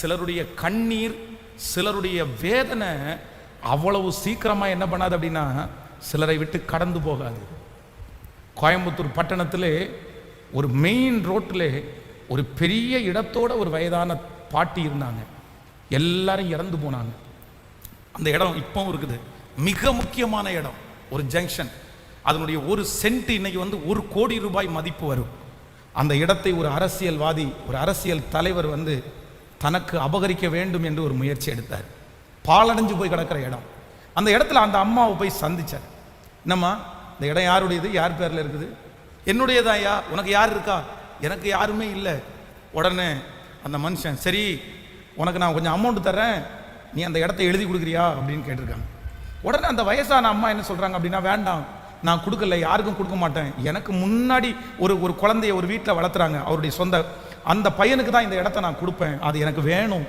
சிலருடைய கண்ணீர், சிலருடைய வேதனை அவ்வளவு சீக்கிரமா என்ன பண்ணாது அப்படின்னா சிலரை விட்டு கடந்து போகாது. கோயம்புத்தூர் பட்டணத்திலே ஒரு மெயின் ரோட்டில் ஒரு பெரிய இடத்தோட ஒரு வயதான பாட்டி இருந்தாங்க. எல்லாரும் இறந்து போனாங்க. அந்த இடம் இப்பவும் இருக்குது. மிக முக்கியமான இடம், ஒரு ஜங்ஷன். அதனுடைய ஒரு சென்ட் இன்னைக்கு வந்து 1 கோடி ரூபாய் மதிப்பு வரும். அந்த இடத்தை ஒரு அரசியல்வாதி, ஒரு அரசியல் தலைவர் வந்து தனக்கு அபகரிக்க வேண்டும் என்று ஒரு முயற்சி எடுத்தார். பாலடைஞ்சு போய் கிடக்கிற இடம். அந்த இடத்துல அந்த அம்மாவை போய் சந்திச்சார். என்னம்மா, இந்த இடம் யாருடையது, யார் பேரில் இருக்குது? என்னுடையதாயா. உனக்கு யார் இருக்கா? எனக்கு யாருமே இல்லை. உடனே அந்த மனுஷன், சரி உனக்கு நான் கொஞ்சம் அமௌண்ட் தரேன், நீ அந்த இடத்த எழுதி கொடுக்குறியா அப்படின்னு கேட்டிருக்காங்க. உடனே அந்த வயசான அம்மா என்ன சொல்கிறாங்க அப்படின்னா, வேண்டாம், நான் கொடுக்கல, யாருக்கும் கொடுக்க மாட்டேன். எனக்கு முன்னாடி ஒரு குழந்தைய ஒரு வீட்டில் வளர்த்துறாங்க, அவருடைய சொந்த, அந்த பையனுக்கு தான் இந்த இடத்த நான் கொடுப்பேன், அது எனக்கு வேணும்,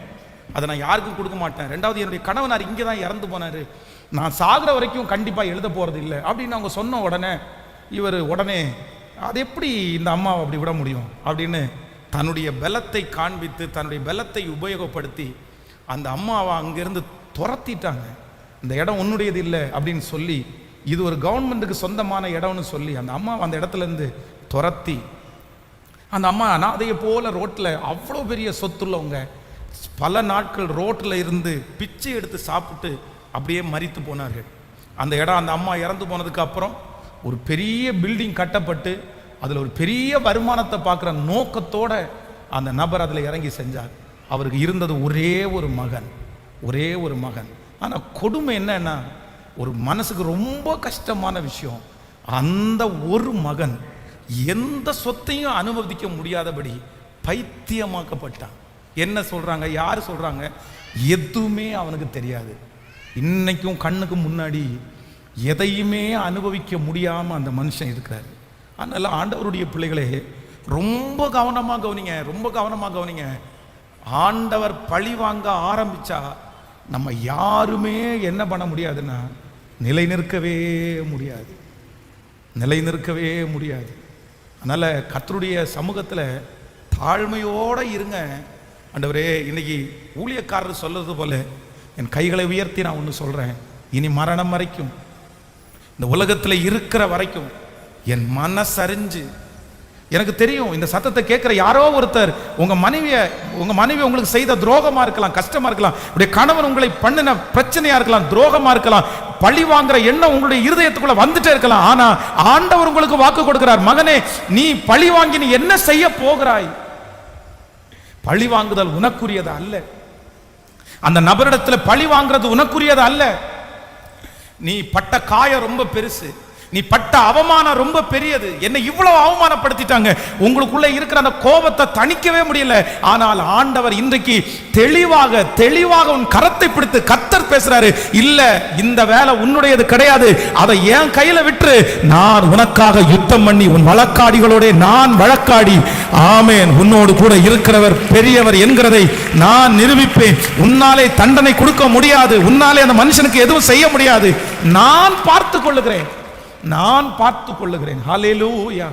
அதை நான் யாருக்கும் கொடுக்க மாட்டேன். ரெண்டாவது, என்னுடைய கணவனார் இங்கே தான் இறந்து போனார், நான் சாகிற வரைக்கும் கண்டிப்பாக எழுத போகிறது இல்லை அப்படின்னு அவங்க சொன்ன உடனே இவர் உடனே அது எப்படி இந்த அம்மாவை அப்படி விட முடியும் அப்படின்னு தன்னுடைய பலத்தை காண்பித்து, தன்னுடைய பலத்தை உபயோகப்படுத்தி அந்த அம்மாவை அங்கிருந்து துரத்திட்டாங்க. இந்த இடம் உன்னுடையது இல்லை அப்படின்னு சொல்லி, இது ஒரு கவர்மெண்ட்டுக்கு சொந்தமான இடம்னு சொல்லி அந்த அம்மாவை அந்த இடத்துல இருந்து துரத்தி, அந்த அம்மா அனாதையை போல ரோட்டில், அவ்வளோ பெரிய சொத்துள்ளவங்க, பல நாட்கள் ரோட்டில் இருந்து பிச்சை எடுத்து சாப்பிட்டு அப்படியே மரித்து போனார்கள். அந்த இடம், அந்த அம்மா இறந்து போனதுக்கு அப்புறம் ஒரு பெரிய பில்டிங் கட்டப்பட்டு அதில் ஒரு பெரிய வருமானத்தை பார்க்குற நோக்கத்தோட அந்த நபர் அதில் இறங்கி செஞ்சார். அவருக்கு இருந்தது ஒரே ஒரு மகன், ஒரே ஒரு மகன். ஆனால் கொடுமை என்னன்னா, ஒரு மனசுக்கு ரொம்ப கஷ்டமான விஷயம், அந்த ஒரு மகன் எந்த சொத்தையும் அனுமதிக்க முடியாதபடி பைத்தியமாக்கப்பட்டான். என்ன சொல்றாங்க, யார் சொல்றாங்க? எதுவுமே அவனுக்கு தெரியாது. இன்னைக்கும் கண்ணுக்கு முன்னாடி எதையுமே அனுபவிக்க முடியாம அந்த மனுஷன் இருக்கிறார். அதனால ஆண்டவருடைய பிள்ளைகளே, ரொம்ப கவனமாக கவனிங்க, ரொம்ப கவனமாக கவனிங்க. ஆண்டவர் பழி வாங்க ஆரம்பிச்சா நம்ம யாருமே என்ன பண்ண முடியாதுன்னா நிலை நிற்கவே முடியாது, நிலை நிற்கவே முடியாது. அதனால கர்த்தருடைய சமூகத்தில் தாழ்மையோட இருங்க. ஆண்டவரே, இன்னைக்கு ஊழியக்காரர் சொல்றது போல என் கைகளை உயர்த்தி நான் ஒன்று சொல்றேன், இனி மரணம் வரைக்கும், இந்த உலகத்தில் இருக்கிற வரைக்கும் என் மனசறிஞ்சு, எனக்கு தெரியும் இந்த சத்தத்தை கேட்கிற யாரோ ஒருத்தர், உங்க மனைவி உங்களுக்கு செய்த துரோகமா இருக்கலாம், கஷ்டமா இருக்கலாம், உடைய கணவன் உங்களை பண்ணின பிரச்சனையா இருக்கலாம், துரோகமா இருக்கலாம், பழி வாங்குற எண்ணம் உங்களுடைய இருதயத்துக்குள்ள வந்துட்டே இருக்கலாம். ஆனா ஆண்டவர் உங்களுக்கு வாக்கு கொடுக்கிறார், மகனே, நீ பழி வாங்கி நீ என்ன செய்ய போகிறாய்? பழி வாங்குதல் உனக்குரியது அல்ல. அந்த நபரிடத்துல பழி வாங்குறது உனக்குரியது அல்ல. நீ பட்ட காயம் ரொம்ப பெருசு, நீ பட்ட அவமானம் ரொம்ப பெரியது. என்ன இவ்வளவு அவமானப்படுத்திட்டாங்க, உங்களுக்குள்ள இருக்கிற அந்த கோபத்தை தணிக்கவே முடியல. ஆனால் ஆண்டவர் இன்றைக்கு தெளிவாக உன் கரத்தை பிடித்து கர்த்தர் பேசுறாரு, இல்ல இந்த வேலை உன்னுடையது கிடையாது, அதை என் கையில விட்டு நான் உனக்காக யுத்தம் பண்ணி உன் வழக்காடிகளோட நான் வழக்காடி, ஆமேன், உன்னோடு கூட இருக்கிறவர் பெரியவர் என்கிறதை நான் நிரூபிப்பேன். உன்னாலே தண்டனை கொடுக்க முடியாது, உன்னாலே அந்த மனுஷனுக்கு எதுவும் செய்ய முடியாது, நான் பார்த்துக் கொள்ளுகிறேன், நான் பார்த்துக் கொள்ளுகிறேன். ஹல்லேலூயா.